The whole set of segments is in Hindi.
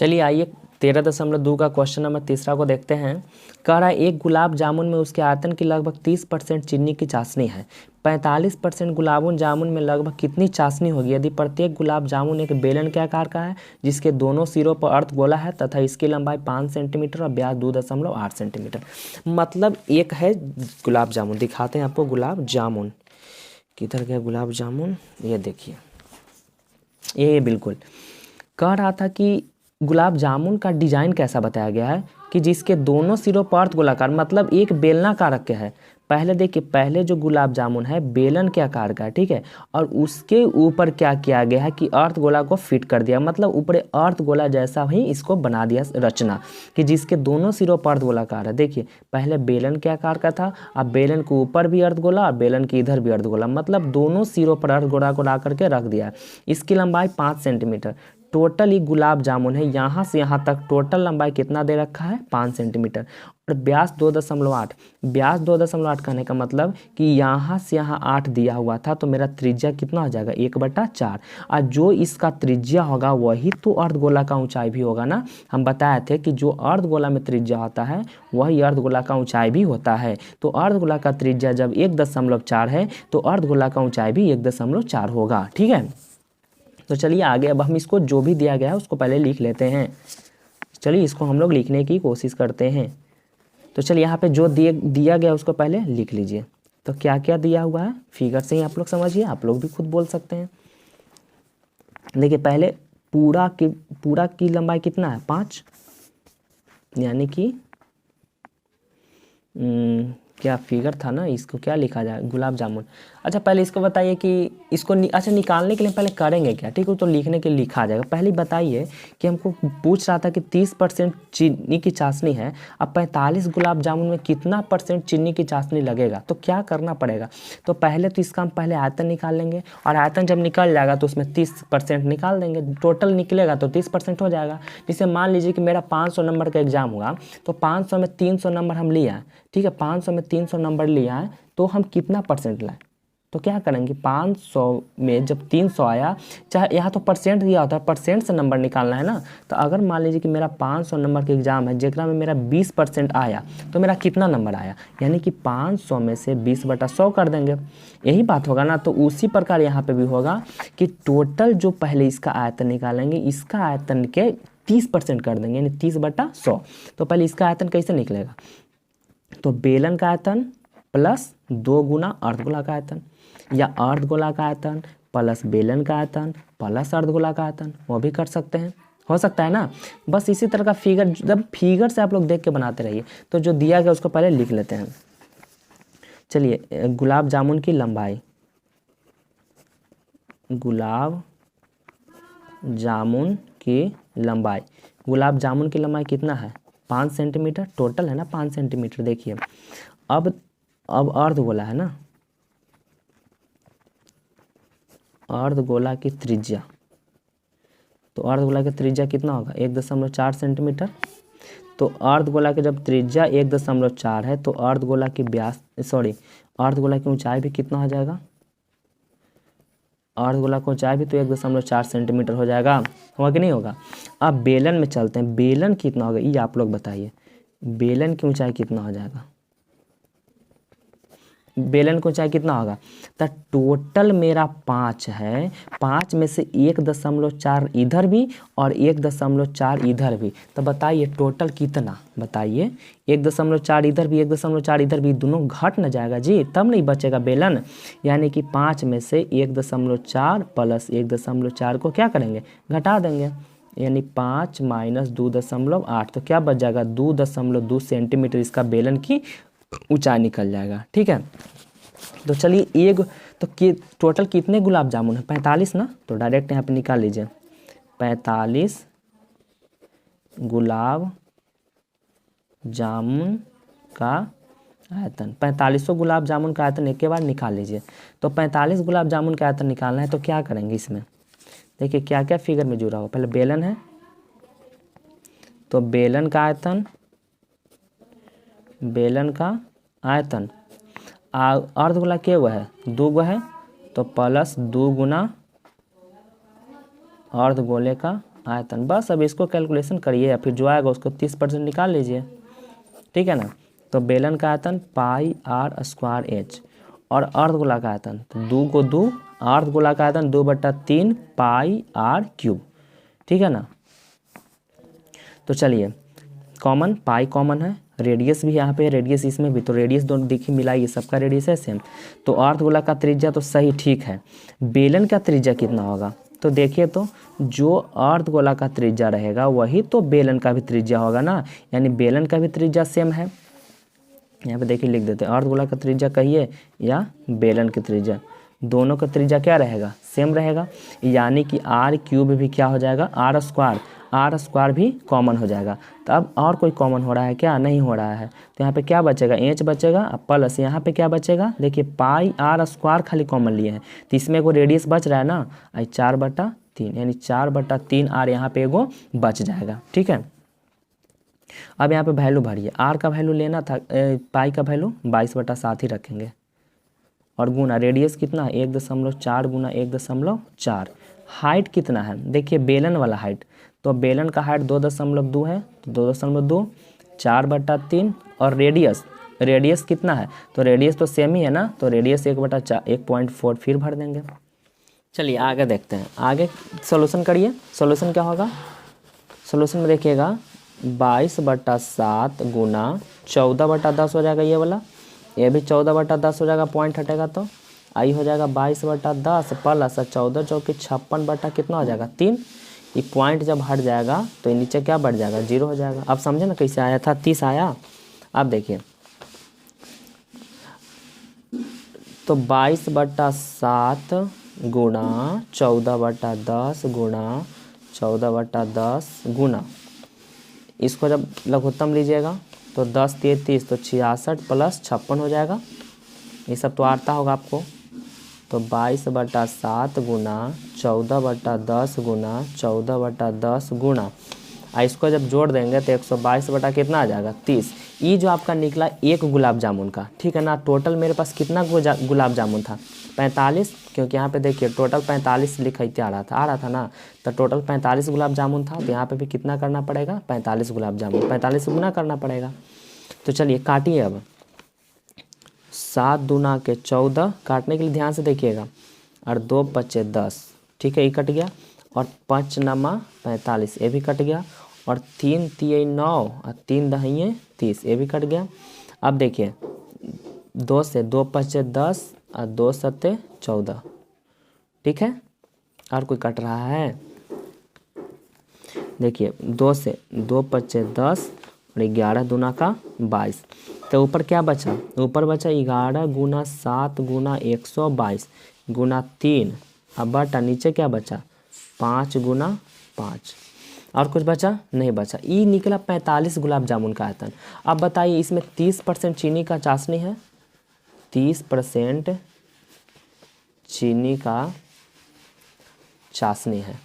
चलिए आइए 13.2 का क्वेश्चन नंबर तीसरा को देखते हैं। कह रहा है एक गुलाब जामुन में उसके आयतन की लगभग 30% चीनी की चाशनी है। 45% गुलाब जामुन में लगभग कितनी चाशनी होगी यदि प्रत्येक गुलाब जामुन एक बेलन के आकार का है जिसके दोनों सिरों पर अर्ध गोला है तथा इसकी लंबाई 5 सेंटीमीटर और व्यास 2.8 सेंटीमीटर। मतलब एक है गुलाब जामुन, दिखाते हैं आपको गुलाब जामुन, किधर गया गुलाब जामुन, ये देखिए ये बिल्कुल। कह रहा था कि गुलाब जामुन का डिजाइन कैसा बताया गया है कि जिसके दोनों सिरों पर अर्ध गोलाकार, मतलब एक बेलनाकार रखे है। पहले देखिए, पहले जो गुलाब जामुन है बेलन के आकार का है, ठीक है, और उसके ऊपर क्या किया गया है कि अर्ध गोला को फिट कर दिया, मतलब ऊपर अर्ध गोला जैसा ही इसको बना दिया रचना, कि जिसके दोनों सिरों पर अर्ध गोलाकार है। देखिए पहले बेलन के आकार का था, अब बेलन के ऊपर भी अर्ध गोला और बेलन के इधर भी अर्ध गोला, मतलब दोनों सिरों पर अर्ध गोला को ला करके रख दिया है। इसकी लंबाई 5 सेंटीमीटर। टोटल ही गुलाब जामुन है यहाँ से यहाँ तक टोटल लंबाई कितना दे रखा है 5 सेंटीमीटर, और व्यास 2.8। व्यास 2.8 कहने का मतलब कि यहाँ से यहाँ 8 दिया हुआ था, तो मेरा त्रिज्या कितना हो जाएगा 1/4। और जो इसका त्रिज्या होगा वही तो अर्धगोला का ऊंचाई भी होगा ना। हम बताए थे कि जो अर्धगोला में त्रिज्या होता है वही अर्धगोला का ऊंचाई भी होता है। तो अर्धगोला का त्रिज्या जब 1.4 है तो अर्धगोला का ऊंचाई भी 1.4 होगा, ठीक है। तो चलिए आगे, अब हम इसको जो भी दिया गया है उसको पहले लिख लेते हैं। चलिए इसको हम लोग लिखने की कोशिश करते हैं। तो चलिए यहाँ पे जो दिया गया उसको पहले लिख लीजिए। तो क्या क्या दिया हुआ है फिगर से ही आप लोग समझिए, आप लोग भी खुद बोल सकते हैं। देखिए पहले पूरा की लंबाई कितना है 5, यानी कि क्या फिगर था ना, इसको क्या लिखा जाए गुलाब जामुन। अच्छा पहले इसको बताइए कि इसको अच्छा निकालने के लिए पहले करेंगे क्या, ठीक है, तो लिखने के लिए लिखा जाएगा। पहले बताइए कि हमको पूछ रहा था कि 30% चीनी की चाशनी है, अब 45 गुलाब जामुन में कितना % चीनी की चाशनी लगेगा, तो क्या करना पड़ेगा। तो पहले तो इसका हम पहले आयतन निकाल लेंगे, और आयतन जब निकल जाएगा तो उसमें 30% निकाल देंगे, टोटल निकलेगा तो 30% हो जाएगा। जैसे मान लीजिए कि मेरा 500 नंबर का एग्जाम हुआ, तो 500 में 300 नंबर हम लिया, ठीक है, 500 में 300 नंबर लिया है, तो हम कितना % लाए। तो क्या करेंगे 500 में जब 300 आया, चाहे यहाँ तो % दिया होता है, % से नंबर निकालना है ना। तो अगर मान लीजिए कि मेरा 500 नंबर का एग्जाम है जेकरा में मेरा 20% आया, तो मेरा कितना नंबर आया, यानी कि 500 में से 20/100 कर देंगे, यही बात होगा ना। तो उसी प्रकार यहाँ पे भी होगा कि टोटल जो पहले इसका आयतन निकालेंगे, इसका आयतन के 30% कर देंगे, यानी 30/100। तो पहले इसका आयतन कैसे निकलेगा, तो बेलन का आयतन प्लस 2 गुना अर्धगोला का आयतन, या अर्धगोला का आयतन प्लस बेलन का आयतन प्लस अर्धगोला का आयतन, वो भी कर सकते हैं, हो सकता है ना। बस इसी तरह का फिगर, जब फिगर से आप लोग देख के बनाते रहिए। तो जो दिया गया उसको पहले लिख लेते हैं। चलिए गुलाब जामुन की लंबाई, गुलाब जामुन की लंबाई, गुलाब जामुन की लंबाई कितना है 5 सेंटीमीटर, टोटल है ना 5 सेंटीमीटर। देखिए अब अर्धगोला है ना, अर्धगोला की त्रिज्या, तो अर्धगोला की त्रिज्या कितना होगा 1.4 सेंटीमीटर। तो अर्धगोला की जब त्रिज्या 1.4 है तो अर्धगोला की अर्धगोला की ऊंचाई भी कितना हो जाएगा, अर्धगोला की ऊंचाई भी तो 1.4 सेंटीमीटर हो जाएगा, होगा कि नहीं होगा। अब बेलन में चलते हैं, बेलन कितना होगा ये आप लोग बताइए, बेलन की ऊंचाई कितना हो जाएगा, बेलन की ऊंचाई कितना होगा। तो टोटल मेरा 5 है, 5 में से 1.4 इधर भी और 1.4 इधर भी, तो बताइए टोटल कितना, बताइए 1.4 इधर भी 1.4 इधर भी, दोनों घट न जाएगा जी, तब नहीं बचेगा बेलन। यानी कि 5 में से 1.4 प्लस 1.4 को क्या करेंगे घटा देंगे, यानी 5 माइनस 2.8, तो क्या बच जाएगा 2.2 सेंटीमीटर इसका बेलन की ऊंचाई निकल जाएगा, ठीक है। तो चलिए टोटल कितने गुलाब जामुन है 45 ना, तो डायरेक्ट यहाँ पे निकाल लीजिए 45 गुलाब जामुन का आयतन, 4500 गुलाब जामुन का आयतन एक के बार निकाल लीजिए। तो 45 गुलाब जामुन का आयतन निकालना है, तो क्या करेंगे इसमें, देखिए क्या क्या फिगर में जुड़ा हुआ, पहले बेलन है तो बेलन का आयतन, बेलन का आयतन, अर्धगोला के वो है 2 गो है, तो प्लस 2 गुना अर्धगोले का आयतन। बस अब इसको कैलकुलेशन करिए या फिर जो आएगा उसको 30% निकाल लीजिए, ठीक है ना। तो बेलन का आयतन पाई आर स्क्वायर एच और अर्धगोला का आयतन तो 2 को 2, अर्धगोला का आयतन 2/3 पाई आर क्यूब, ठीक है ना। तो चलिए कॉमन, पाई कॉमन है, रेडियस भी यहाँ पे है, रेडियस इसमें भी, तो रेडियस दोनों देखिए मिलाइए, सबका रेडियस है सेम। तो अर्धगोला का त्रिज्या तो सही ठीक है, बेलन का त्रिज्या कितना होगा तो देखिए, तो जो अर्धगोला का त्रिज्या रहेगा वही तो बेलन का भी त्रिज्या होगा ना, यानी बेलन का भी त्रिज्या सेम है। यहाँ पे देखिए लिख देते हैं, अर्धगोला का त्रिज्या कहिए या बेलन की त्रिज्या, दोनों का त्रिज्या क्या रहेगा, सेम रहेगा, यानी कि आर क्यूब भी क्या हो जाएगा, आर स्क्वायर भी कॉमन हो जाएगा। तो अब और कोई कॉमन हो रहा है क्या, नहीं हो रहा है, तो यहाँ पे क्या बचेगा, एच बचेगा प्लस यहाँ पे क्या बचेगा, देखिए पाई आर स्क्वायर खाली कॉमन लिए हैं, तो इसमें एगो रेडियस बच रहा है ना, 4/3, यानी 4/3 आर यहाँ पे एगो बच जाएगा, ठीक है। अब यहाँ पे वैल्यू भरिए, आर का वैल्यू लेना था, पाई का वैल्यू 22/7 ही रखेंगे, और गुना रेडियस कितना है 1.4 गुना 1.4, हाइट कितना है, देखिए बेलन वाला हाइट, तो बेलन का हाइट 2.2 है, तो 2.2 4/3, और रेडियस कितना है, तो रेडियस तो सेम ही है ना, तो रेडियस 1/4 फिर भर देंगे। चलिए आगे देखते हैं, आगे सॉल्यूशन करिए, सॉल्यूशन क्या होगा, सॉल्यूशन में देखिएगा 22/7 गुना 14/10 हो जाएगा, ये वाला, ये भी 14/10 हो जाएगा, पॉइंट हटेगा तो आई हो जाएगा 22/10 प्लस 14 चौकी 56 कितना हो जाएगा 3, ये पॉइंट जब हट जाएगा तो ये नीचे क्या बढ़ जाएगा 0 हो जाएगा। अब समझे ना कैसे आया था, 30 आया। अब देखिए तो 22/7 गुना 14/10 गुना 14/10 गुना, इसको जब लघुत्तम लीजिएगा तो 10 3 30, तो 66 प्लस 56 हो जाएगा, ये सब तो आता होगा आपको। तो 22/7 गुना 14/10 गुना 14/10 गुना, इसको जब जोड़ देंगे तो 122 कितना आ जाएगा 30। ये जो आपका निकला एक गुलाब जामुन का, ठीक है ना। टोटल मेरे पास कितना गुलाब जामुन था 45, क्योंकि यहाँ पे देखिए टोटल 45 लिखते आ रहा था ना, तो टोटल 45 गुलाब जामुन था, तो यहाँ पे भी कितना करना पड़ेगा 45 गुलाब जामुन, 45 गुना करना पड़ेगा। तो चलिए काटिए, अब 7 दूना के 14, काटने के लिए ध्यान से देखिएगा, और 2 पचे 10, ठीक है, ये कट गया, और 5 नमा 45, ये भी कट गया, और 3 तिये 9 और 3 दहिये 30, ये भी कट गया। अब देखिए 2 से 2 पचे 10 और 2 सत्ते 14, ठीक है। और कोई कट रहा है, देखिए 2 से 2 पचे 10 और 11 दूना का 22, तो ऊपर क्या बचा, ऊपर बचा 11 गुना 7 गुना 122 गुना 3, अब बटा नीचे क्या बचा 5 गुना 5, और कुछ बचा नहीं बचा। ये निकला 45 गुलाब जामुन का आयतन। अब बताइए इसमें 30% चीनी का चाशनी है, 30% चीनी का चाशनी है,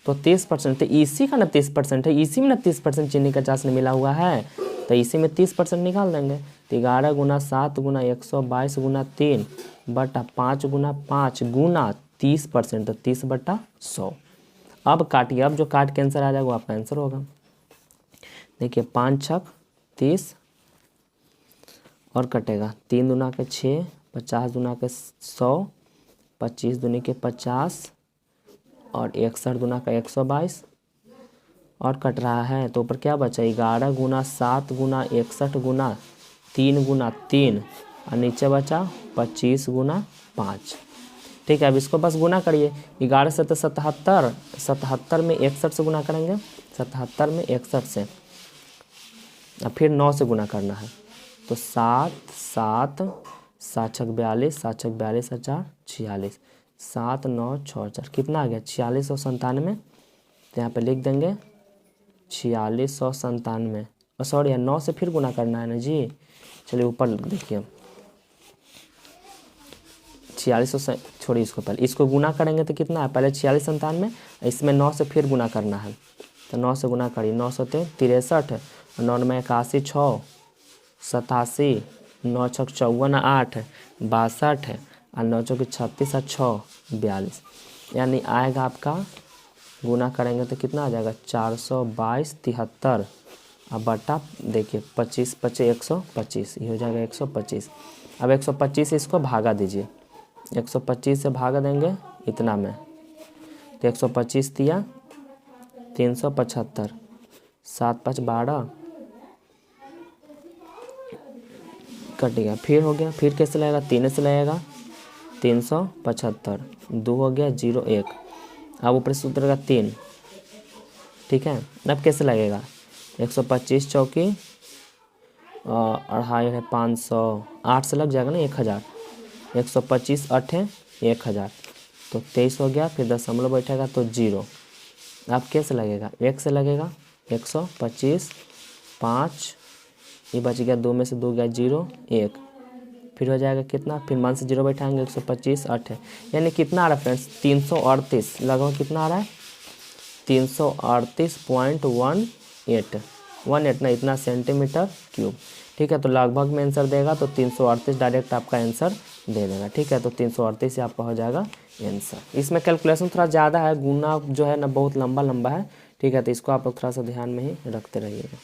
तो 30%, तो इसी का ना 30% है, इसी में ना 30% चीनी का चाशनी मिला हुआ है, तो इसी में 30% निकाल देंगे। तो 11 गुना 7 गुना 122 गुना 3 बटा 5 गुना 5 गुना 30%, तो 30/100। अब काटिए, अब जो काट के आंसर आ जाएगा वो आपका आंसर होगा। देखिए 5 छक 30 और कटेगा 3 दूना के 6, 50 दूना के 100, 25 दूनी के 50 और 61 दूना का 122, और कट रहा है तो ऊपर क्या बचा 11 गुना 7 गुना 61 गुना 3 गुना 3, और नीचे बचा 25 गुना 5, ठीक है। अब इसको बस गुना करिए, 11 से तो 77, 77 में 61 से गुना करेंगे, 77 में 61 से, और फिर 9 से गुना करना है, तो 7 7 7 छक 42, 7 छक 42 4 46, 7 9 6 4 कितना आ गया 4697। तो यहाँ पे लिख देंगे 4697, और सॉरी 9 से फिर गुना करना है ना जी। चलिए ऊपर देखिए 4600, छोड़िए इसको, पहले इसको गुना करेंगे तो कितना है, पहले 4697, इसमें 9 से फिर गुना करना है, तो 9 से गुना करिए, 9 से 63, 9 में 81 6 87, 9 छक 54 8 62, और 9 चौके 36 और 6 42, यानी आएगा आपका गुना करेंगे तो कितना आ जाएगा 422 73 अब बटा देखिए 25 25 125 ये हो जाएगा 125। अब 125 इसको भागा दीजिए, 125 से भागा देंगे इतना में तो 125 दिया 375 7 5 12 कट गया। फिर हो गया, फिर कैसे लगेगा 3 से लगेगा 375 2 हो गया 0 1। अब ऊपर से उतरेगा 3, ठीक है। अब कैसे लगेगा 125 चौकी अढ़ाई है 500 8 से लग जाएगा ना 1000 125 8 है 1000 तो 23 हो गया। फिर दशमलव बैठेगा तो 0। अब कैसे लगेगा 1 से लगेगा 125 5 ये बच गया 2 में से 2 गया 0 1। फिर हो जाएगा कितना, फिर मान से 0 बैठाएंगे 125 8 है यानी कितना आ रहा है फ्रेंड्स 338 लगभग कितना आ रहा है 338.18 ना इतना सेंटीमीटर क्यूब, ठीक है। तो लगभग में आंसर देगा तो 338 डायरेक्ट आपका आंसर दे देगा, ठीक है। तो 338 से आपका हो जाएगा आंसर। इसमें कैलकुलेशन थोड़ा ज़्यादा है, गुना जो है ना बहुत लंबा है, ठीक है। तो इसको आप लोग थोड़ा सा ध्यान में ही रखते रहिएगा।